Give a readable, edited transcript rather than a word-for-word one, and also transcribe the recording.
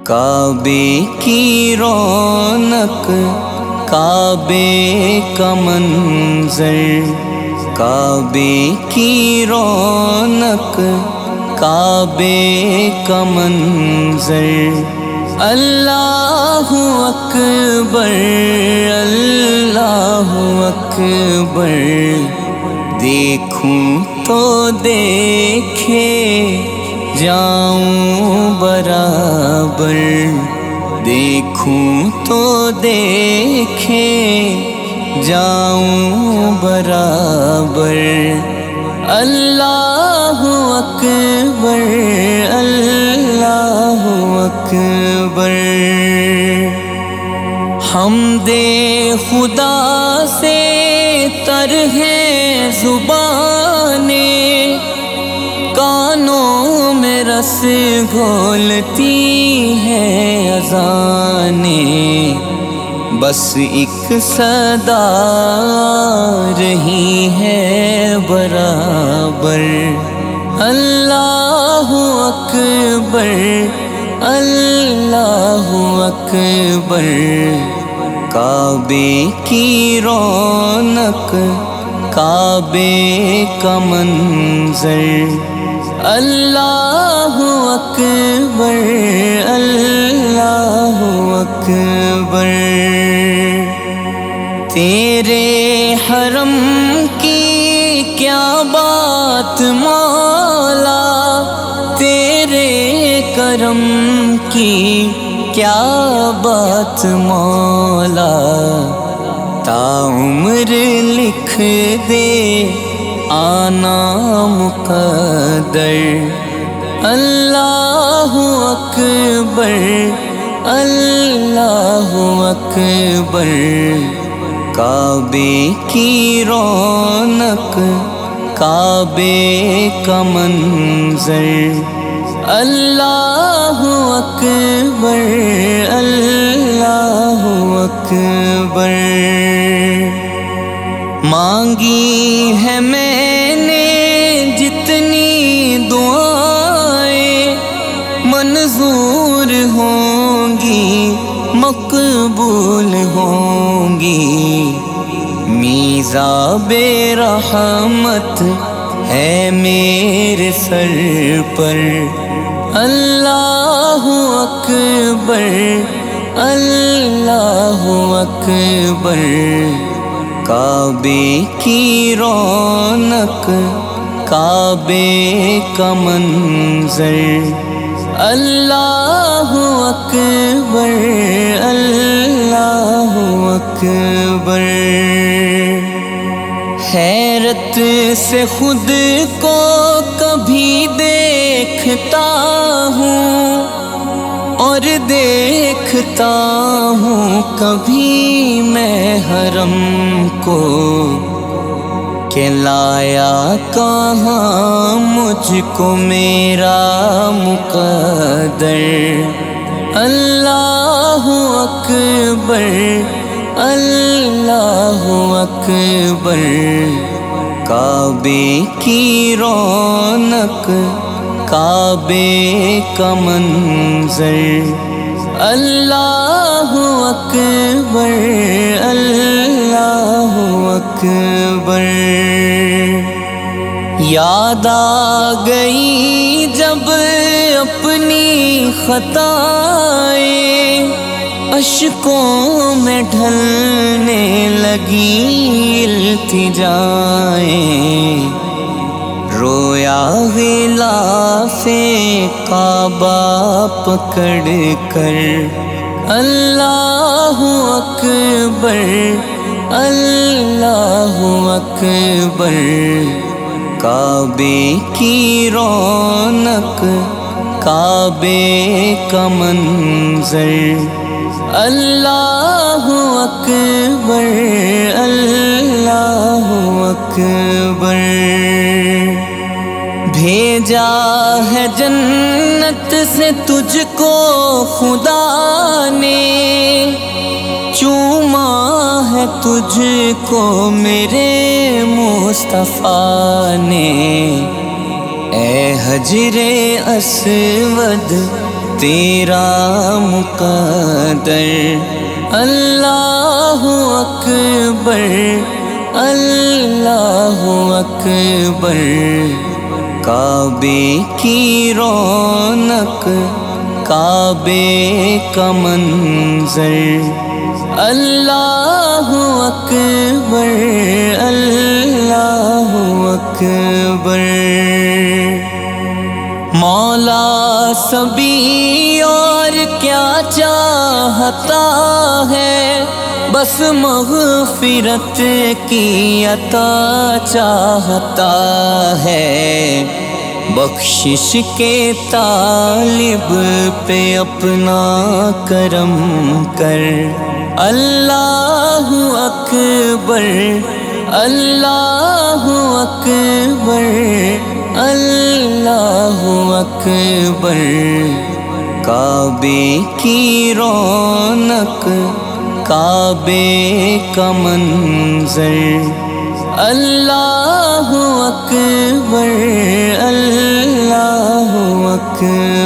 کعبے کی رونق کعبے کا منظر، کعبے کی رونق کعبے کا منظر، اللہ اکبر اللہ اکبر، دیکھوں تو دیکھے جاؤں برابر، دیکھوں تو دیکھے جاؤں برابر، اللہ اکبر اللہ اکبر۔ حمد خدا سے تر ہے زبانیں، کانوں میں رس گھولتی ہے اذانیں، بس ایک صدا رہی ہے برابر، اللہ اکبر اللہ اکبر۔ کعبے کی رونق کعبے کا منظر، اللہ اکبر اللہ اکبر۔ تیرے حرم کی کیا بات مولا، تیرے کرم کی کیا بات مولا، تا عمر لکھ دے آنا مقدر، اللہ اکبر اللہ اکبر۔ کعبے کی رونق کعبے کا منظر، اللہ اکبر اللہ اکبر۔ مانگی ہے میں نے جتنی دعائیں، منظور ہوں گی مقبول ہوں گی، میزاب رحمت ہے میرے سر پر، اللہ اکبر اللہ اکبر۔ کعبے کی رونق کعبے کا منظر، اللہ اکبر اللہ اکبر۔ حیرت سے خود کو کبھی دیکھتا ہوں اور دیکھتا ہوں کبھی میں حرم کو، کہ لایا کہاں مجھ کو میرا مقدر، اللہ اکبر اللہ اکبر۔ کعبے کی رونق کعبے کا منظر، اللہ اکبر اللہ اکبر۔ یاد آ گئی جب اپنی خطائیں، اشکوں میں ڈھلنے لگی التجائیں، رویا غلاف کعبہ پکڑ کر، اللہ اکبر اللہ اکبر۔ کعبے کی رونق کعبے کا منظر، اللہ اکبر اللہ اکبر۔ بھیجا ہے جنت سے تجھ کو خدا نے، چوما ہے تجھ کو میرے مصطفیٰ نے، اے حجر اسود تیرا مقدر اللہ اکبر اللہ اکبر کعبے کی رونق کعبے کا منظر اللہ اکبر اللہ اکبر مولا سبھی اور کیا چاہتا ہے بس مغفرت کی عطا چاہتا ہے بخشش کے طالب پہ اپنا کرم کر اللہ اکبر اللہ اکبر اللہ اکبر کعبے کی رونق کعبے کا منظر اللہ اکبر اللہ اکبر